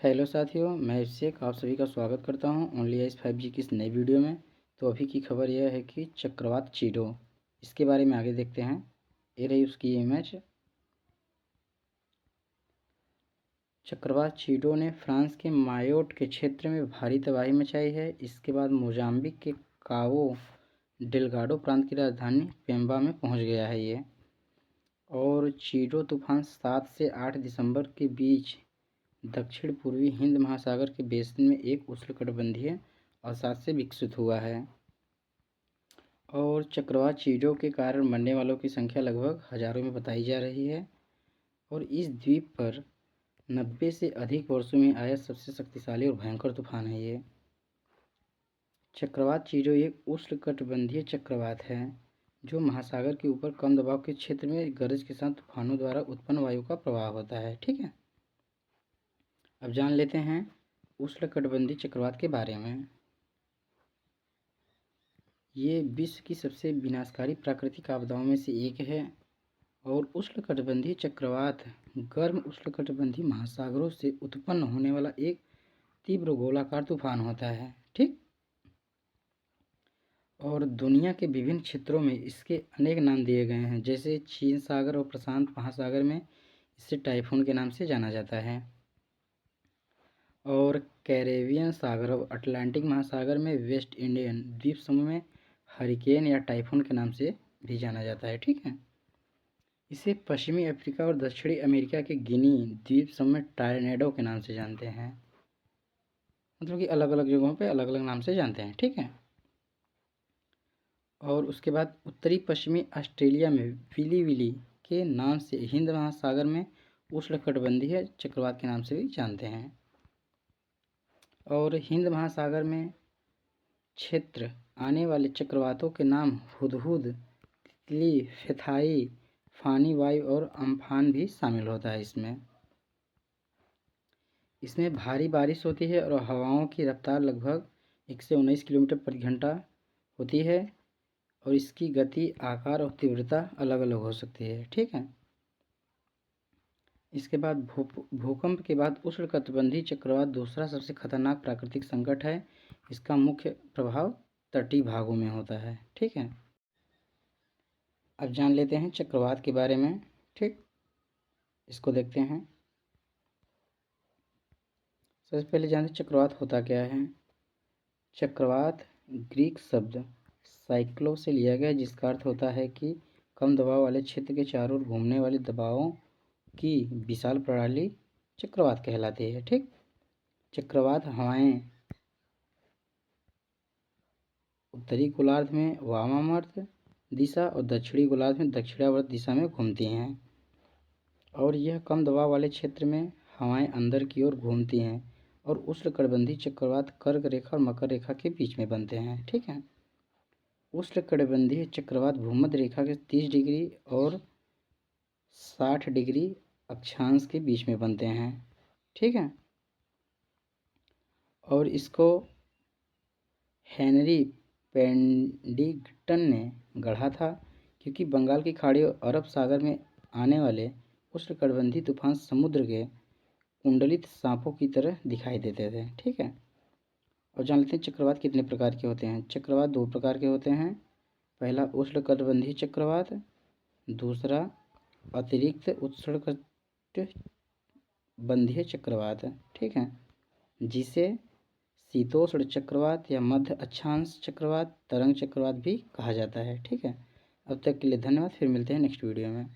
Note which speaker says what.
Speaker 1: Hello साथियों, मैं अभिषेक आप सभी का स्वागत करता हूं ओनली आइस 5G की इस नई वीडियो में। तो अभी की खबर यह है कि चक्रवात चीडो, इसके बारे में आगे देखते हैं। ये रही उसकी इमेज। चक्रवात चीडो ने फ्रांस के मायोट के क्षेत्र में भारी तबाही मचाई है। इसके बाद मोजाम्बिक के काबो डेलगाडो प्रांत की राजधानी पेम्बा में पहुंच गया है ये। और चीडो तूफान 7 से 8 दिसंबर के बीच दक्षिण पूर्वी हिंद महासागर के बेसिन में एक उष्णकटिबंधीय अवसाद से विकसित हुआ है। और चक्रवात चीडो के कारण मरने वालों की संख्या लगभग हजारों में बताई जा रही है। और इस द्वीप पर 90 से अधिक वर्षों में आया सबसे शक्तिशाली और भयंकर तूफान है ये। चक्रवात चीडो एक उष्णकटिबंधीय चक्रवात है जो महासागर के ऊपर कम दबाव के क्षेत्र में गरज के साथ तूफानों द्वारा उत्पन्न वायु का प्रवाह होता है। ठीक है, अब जान लेते हैं उष्णकटिबंधीय चक्रवात के बारे में। ये विश्व की सबसे विनाशकारी प्राकृतिक आपदाओं में से एक है। और उष्णकटिबंधीय चक्रवात गर्म उष्णकटिबंधीय महासागरों से उत्पन्न होने वाला एक तीव्र गोलाकार तूफान होता है। ठीक, और दुनिया के विभिन्न क्षेत्रों में इसके अनेक नाम दिए गए हैं, जैसे चीन सागर और प्रशांत महासागर में इसे टाइफून के नाम से जाना जाता है। और कैरेबियन सागर और अटलांटिक महासागर में वेस्ट इंडियन द्वीप समूह में हरिकेन या टाइफून के नाम से भी जाना जाता है। ठीक है, इसे पश्चिमी अफ्रीका और दक्षिणी अमेरिका के गिनी द्वीप समूह में टॉर्नेडो के नाम से जानते हैं। मतलब कि अलग अलग जगहों पे अलग अलग नाम से जानते हैं। ठीक है, और उसके बाद उत्तरी पश्चिमी ऑस्ट्रेलिया में विली विली के नाम से हिंद महासागर में उष्णकटिबंधीय चक्रवात के नाम से भी जानते हैं। और हिंद महासागर में क्षेत्र आने वाले चक्रवातों के नाम हुदहुद, तितली, फेथाई, फानी वायु और अम्फान भी शामिल होता है। इसमें भारी बारिश होती है और हवाओं की रफ्तार लगभग 119 किलोमीटर प्रति घंटा होती है। और इसकी गति, आकार और तीव्रता अलग अलग हो सकती है। ठीक है, इसके बाद भूकंप के बाद उष्णकटिबंधीय चक्रवात दूसरा सबसे खतरनाक प्राकृतिक संकट है। इसका मुख्य प्रभाव तटीय भागों में होता है। ठीक है, अब जान लेते हैं चक्रवात के बारे में। ठीक, इसको देखते हैं। सबसे पहले जानते हैं चक्रवात होता क्या है। चक्रवात ग्रीक शब्द साइक्लो से लिया गया, जिसका अर्थ होता है कि कम दबाव वाले क्षेत्र के चारों ओर घूमने वाले दबावों की विशाल प्रणाली चक्रवात कहलाती है। ठीक, चक्रवात हवाएं उत्तरी गोलार्ध में वामावर्त दिशा और दक्षिणी गोलार्ध में दक्षिणावर्त दिशा में घूमती हैं। और यह कम दबाव वाले क्षेत्र में हवाएं अंदर की ओर घूमती हैं। और उष्णकटिबंधीय चक्रवात कर्क रेखा और मकर रेखा के बीच में बनते हैं। ठीक है, उष्णकटिबंधीय चक्रवात भूमध्य रेखा के 30 डिग्री और 60 डिग्री अक्षांश के बीच में बनते हैं। ठीक है, और इसको हेनरी पेंडिंगटन ने गढ़ा था, क्योंकि बंगाल की खाड़ी और अरब सागर में आने वाले उष्णकटिबंधीय तूफान समुद्र के कुंडलित सांपों की तरह दिखाई देते थे। ठीक है, और जान लेते हैं चक्रवात कितने प्रकार के होते हैं। चक्रवात दो प्रकार के होते हैं। पहला उष्णकटिबंधीय चक्रवात, दूसरा अतिरिक्त उष्णकटिबंधीय चक्रवात। ठीक है, जिसे शीतोष्ण चक्रवात या मध्य अक्षांश चक्रवात, तरंग चक्रवात भी कहा जाता है। ठीक है, अब तक के लिए धन्यवाद। फिर मिलते हैं नेक्स्ट वीडियो में।